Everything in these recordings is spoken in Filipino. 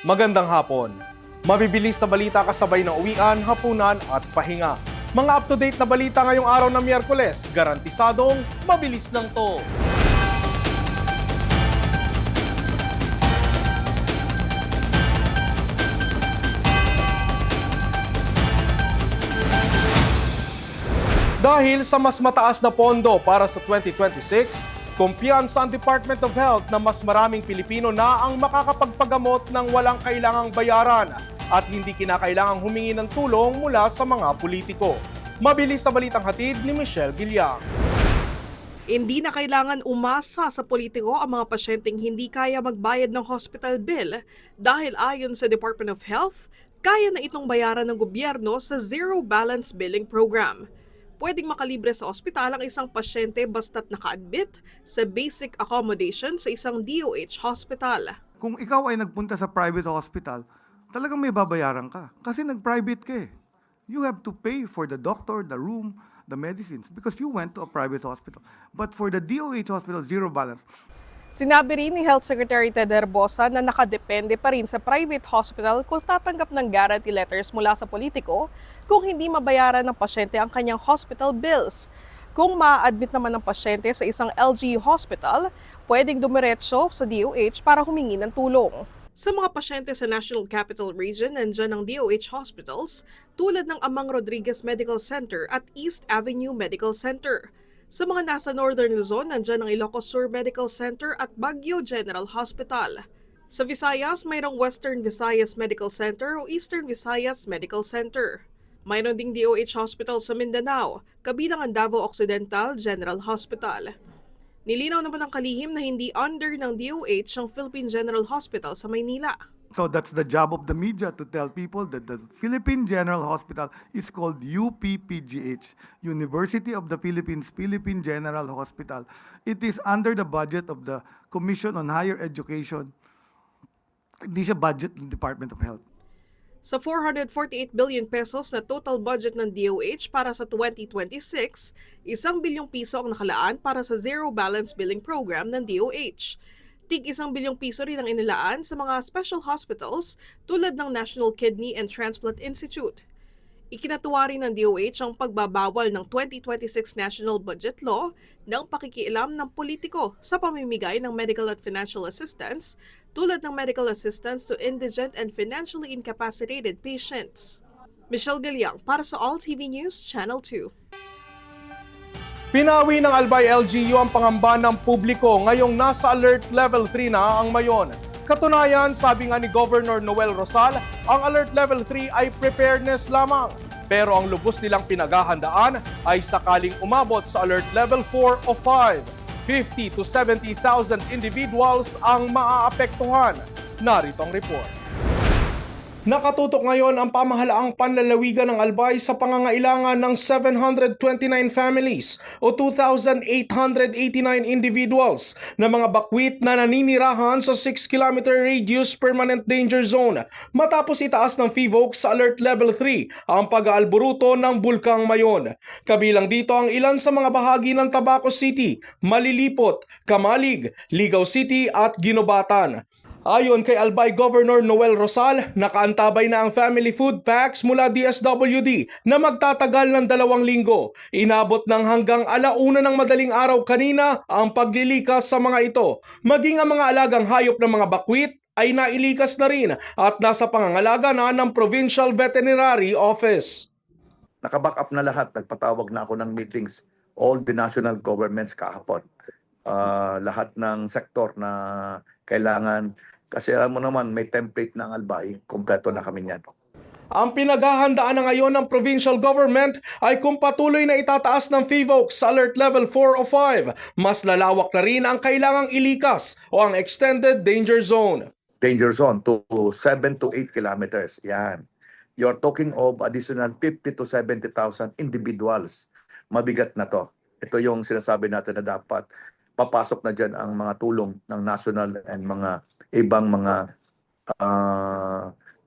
Magandang hapon. Mabibilis sa balita kasabay ng uwian, hapunan at pahinga. Mga up-to-date na balita ngayong araw ng Miyerkules, garantisadong mabilis lang to. Dahil sa mas mataas na pondo para sa 2026, kumpiyansa ang Department of Health na mas maraming Pilipino na ang makakapagpagamot ng walang kailangang bayaran at hindi kinakailangang humingi ng tulong mula sa mga politiko. Mabilis sa balitang hatid ni Michelle Giliang. Hindi na kailangan umasa sa politiko ang mga pasyenteng hindi kaya magbayad ng hospital bill dahil ayon sa Department of Health, kaya na itong bayaran ng gobyerno sa Zero Balance Billing Program. Pwedeng makalibre sa ospital ang isang pasyente basta't naka-admit sa basic accommodation sa isang DOH hospital. Kung ikaw ay nagpunta sa private hospital, talagang may babayaran ka. Kasi nag-private ka eh. You have to pay for the doctor, the room, the medicines because you went to a private hospital. But for the DOH hospital, zero balance. Sinabi rin ni Health Secretary Ted Herbosa na nakadepende pa rin sa private hospital kung tatanggap ng guarantee letters mula sa politiko kung hindi mabayaran ng pasyente ang kanyang hospital bills. Kung ma-admit naman ng pasyente sa isang LGU hospital, pwedeng dumiretso sa DOH para humingi ng tulong. Sa mga pasyente sa National Capital Region, nandyan ang DOH hospitals tulad ng Amang Rodriguez Medical Center at East Avenue Medical Center. Sa mga nasa Northern Luzon, nandyan ang Ilocos Sur Medical Center at Baguio General Hospital. Sa Visayas, mayroong Western Visayas Medical Center o Eastern Visayas Medical Center. Mayroon ding DOH Hospital sa Mindanao, kabilang ang Davao Occidental General Hospital. Nilinaw naman ng kalihim na hindi under ng DOH ang Philippine General Hospital sa Maynila. So that's the job of the media to tell people that the Philippine General Hospital is called UPPGH, University of the Philippines Philippine General Hospital. It is under the budget of the Commission on Higher Education. Hindi siya budget ng Department of Health. Sa 448 billion pesos na total budget ng DOH para sa 2026, 1 bilyong piso ang nakalaan para sa Zero Balance Billing Program ng DOH. Tig 1 bilyong piso rin ang inilaan sa mga special hospitals tulad ng National Kidney and Transplant Institute. Ikinatuwa rin ng DOH ang pagbabawal ng 2026 National Budget Law ng pakikialam ng politiko sa pamimigay ng medical at financial assistance tulad ng medical assistance to indigent and financially incapacitated patients. Michelle Giliang para sa All TV News Channel 2. Pinawi ng Albay LGU ang pangamba ng publiko ngayong nasa Alert Level 3 na ang Mayon. Katunayan, sabi nga ni Governor Noel Rosal, ang Alert Level 3 ay preparedness lamang. Pero ang lubos nilang pinaghahandaan ay sakaling umabot sa Alert Level 4 o 5. 50 to 70,000 individuals ang maaapektuhan. Narito ang report. Nakatutok ngayon ang pamahalaang panlalawigan ng Albay sa pangangailangan ng 729 families o 2,889 individuals na mga bakwit na naninirahan sa 6-kilometer radius permanent danger zone matapos itaas ng FIVOC sa Alert Level 3 ang pag-aalburuto ng Bulkang Mayon. Kabilang dito ang ilan sa mga bahagi ng Tabaco City, Malilipot, Kamalig, Ligaw City at Ginobatan. Ayon kay Albay Governor Noel Rosal, nakaantabay na ang family food packs mula DSWD na magtatagal ng 2 linggo. Inabot ng hanggang 1:00 ng madaling araw kanina ang paglilikas sa mga ito. Maging ang mga alagang hayop ng mga bakwit ay nailikas na rin at nasa pangangalaga na ng Provincial Veterinary Office. Nakaback up na lahat. Nagpatawag na ako ng meetings. All the national governments kahapon. Lahat ng sektor na kailangan. Kasi alam mo naman, may template ng Albay. Kompleto na kami niyan. Ang pinaghahandaan na ngayon ng provincial government ay kung patuloy na itataas ng FIVOC sa Alert Level 4 o 5, mas lalawak na rin ang kailangang ilikas o ang Extended Danger Zone. Danger zone to 7 to 8 kilometers. Yan. You're talking of additional 50 to 70,000 individuals. Mabigat na to. Ito yung sinasabi natin na dapat papasok na dyan ang mga tulong ng national and mga ibang mga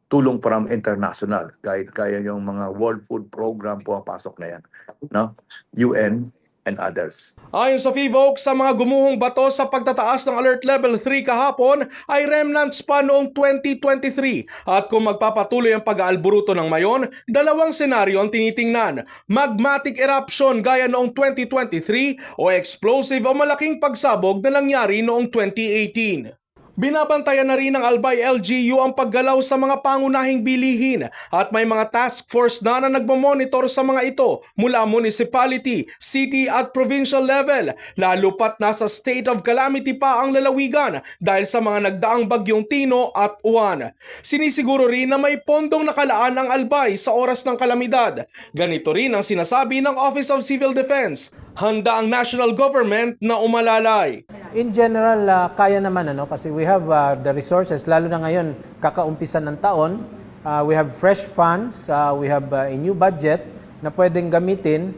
tulong from international. Kaya yung mga World Food Program pumapasok na yan. No? UN, and others. Ayon sa FIVOC, sa mga gumuhong bato sa pagtataas ng Alert Level 3 kahapon ay remnants pa noong 2023 at kung magpapatuloy ang pag-aalburuto ng mayon, dalawang senaryo ang tinitingnan. Magmatic eruption gaya noong 2023 o explosive o malaking pagsabog na nangyari noong 2018. Binabantayan na rin ng Albay LGU ang paggalaw sa mga pangunahing bilihin at may mga task force na nagmamonitor sa mga ito mula municipality, city at provincial level, lalo pat nasa state of calamity pa ang lalawigan dahil sa mga nagdaang bagyong Tino at Uwan. Sinisiguro rin na may pondong nakalaan ang Albay sa oras ng kalamidad. Ganito rin ang sinasabi ng Office of Civil Defense. Handa ang national government na umalalay. In general, kaya naman kasi we have the resources, lalo na ngayon, kakaumpisa ng taon. We have fresh funds, we have a new budget na pwedeng gamitin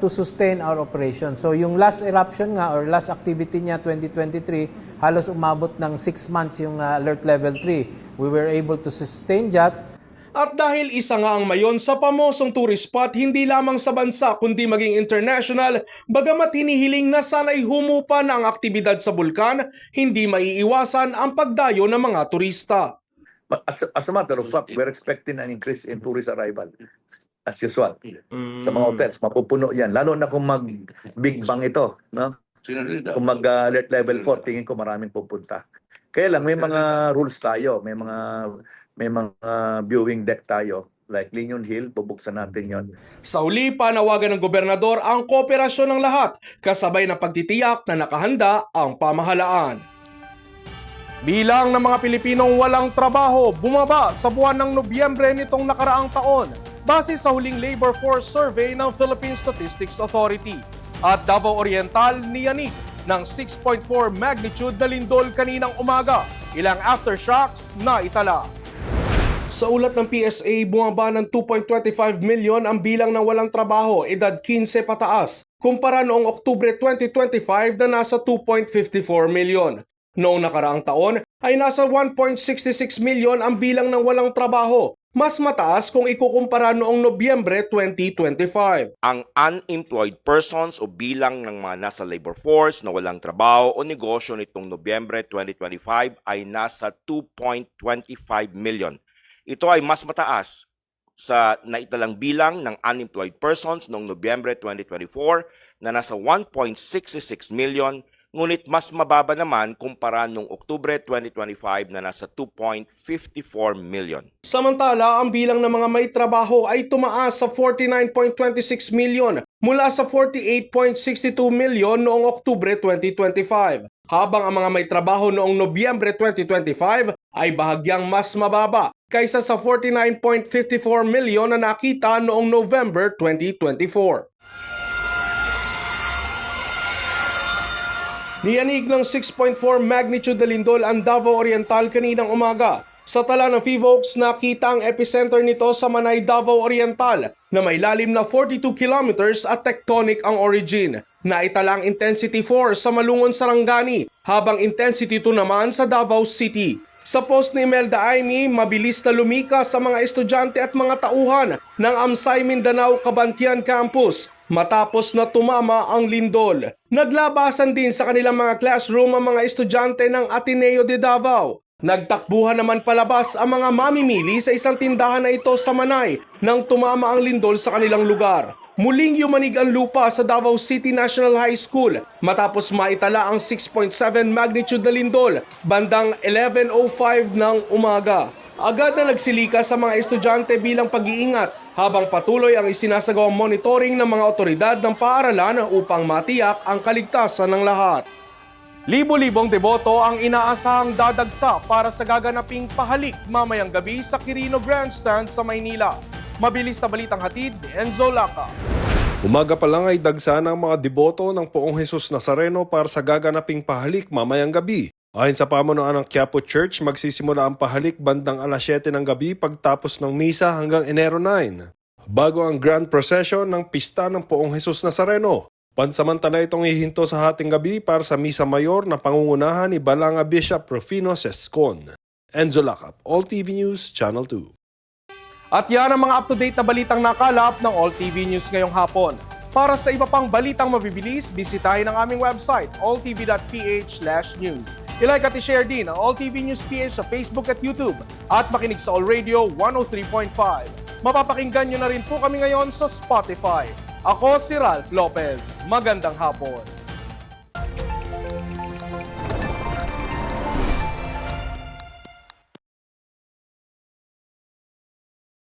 to sustain our operation. So yung last eruption nga or last activity niya 2023, halos umabot ng 6 months yung alert level 3. We were able to sustain that. At dahil isa nga ang mayon sa pamosong tourist spot hindi lamang sa bansa kundi maging international, bagamat hinihiling na sana'y humupa na ang aktibidad sa bulkan, hindi maiiwasan ang pagdayo ng mga turista. But as a matter of fact, we're expecting an increase in tourist arrival. As usual. Sa mga hotels, mapupuno yan. Lalo na kung mag-big bang ito. No? Kung mag-alert level 4, tingin ko maraming pupunta. Kaya lang, may mga rules tayo. May mga viewing deck tayo. Like Linyon Hill, bubuksan natin yon. Sa huli, panawagan ng gobernador ang kooperasyon ng lahat, kasabay ng pagtitiyak na nakahanda ang pamahalaan. Bilang ng mga Pilipinong walang trabaho bumaba sa buwan ng Nobyembre nitong nakaraang taon base sa huling labor force survey ng Philippine Statistics Authority. At Davao Oriental niyanig ng 6.4 magnitude na lindol kaninang umaga, ilang aftershocks na itala. Sa ulat ng PSA, bumaba ng 2.25 million ang bilang ng walang trabaho edad 15 pataas kumpara noong Oktubre 2025 na nasa 2.54 million. Noong nakaraang taon ay nasa 1.66 million ang bilang ng walang trabaho, mas mataas kung ikukumpara noong Nobyembre 2025. Ang unemployed persons o bilang ng mga nasa labor force na walang trabaho o negosyo nitong Nobyembre 2025 ay nasa 2.25 million. Ito ay mas mataas sa naitalang bilang ng unemployed persons noong Nobyembre 2024 na nasa 1.66 million, ngunit mas mababa naman kumpara noong Oktubre 2025 na nasa 2.54 million. Samantala, ang bilang ng mga may trabaho ay tumaas sa 49.26 million mula sa 48.62 million noong Oktubre 2025. Habang ang mga may trabaho noong Nobyembre 2025 ay bahagyang mas mababa kaysa sa 49.54 million na nakita noong November 2024. Niyanig ng 6.4 magnitude na lindol ang Davao Oriental kaninang umaga. Sa tala ng FIVOX, nakita ang epicenter nito sa Manay, Davao Oriental na may lalim na 42 kilometers at tectonic ang origin. Naitala ang intensity 4 sa Malungon, Sarangani, habang intensity 2 naman sa Davao City. Sa post ni Imelda Aimee, mabilis na lumika sa mga estudyante at mga tauhan ng Amsay Mindanao Cabantian Campus matapos na tumama ang lindol. Naglabasan din sa kanilang mga classroom ang mga estudyante ng Ateneo de Davao. Nagtakbuhan naman palabas ang mga mamimili sa isang tindahan na ito sa Manay nang tumama ang lindol sa kanilang lugar. Muling yumanig ang lupa sa Davao City National High School matapos maitala ang 6.7 magnitude na lindol bandang 11:05 ng umaga. Agad na nagsilika sa mga estudyante bilang pag-iingat habang patuloy ang isinasagawang monitoring ng mga otoridad ng paaralan upang matiyak ang kaligtasan ng lahat. Libo-libong deboto ang inaasahang dadagsa para sa gaganaping pahalik mamayang gabi sa Quirino Grandstand sa Maynila. Mabilis na balitang hatid ni Enzo Laca. Umaga pa lang ay dagsa ng mga deboto ng Poong Jesus Nazareno para sa gaganaping pahalik mamayang gabi. Ayon sa pamunuan ng Quiapo Church, magsisimula ang pahalik bandang alas 7 ng gabi pagtapos ng misa hanggang Enero 9. Bago ang grand procession ng pista ng Poong Jesus Nazareno. Pansamantala itong hihinto sa hating gabi para sa Misa Mayor na pangungunahan ni Balanga Bishop Rufino Sescon. Enzo Lacap, All TV News, Channel 2. At yan ang mga up-to-date na balitang nakalap ng All TV News ngayong hapon. Para sa iba pang balitang mabibilis, bisitahin ang aming website, alltv.ph/news. I-like at i-share din ang All TV News PH sa Facebook at YouTube at makinig sa All Radio 103.5. Mapapakinggan nyo na rin po kami ngayon sa Spotify. Ako si Ralph Lopez. Magandang hapon.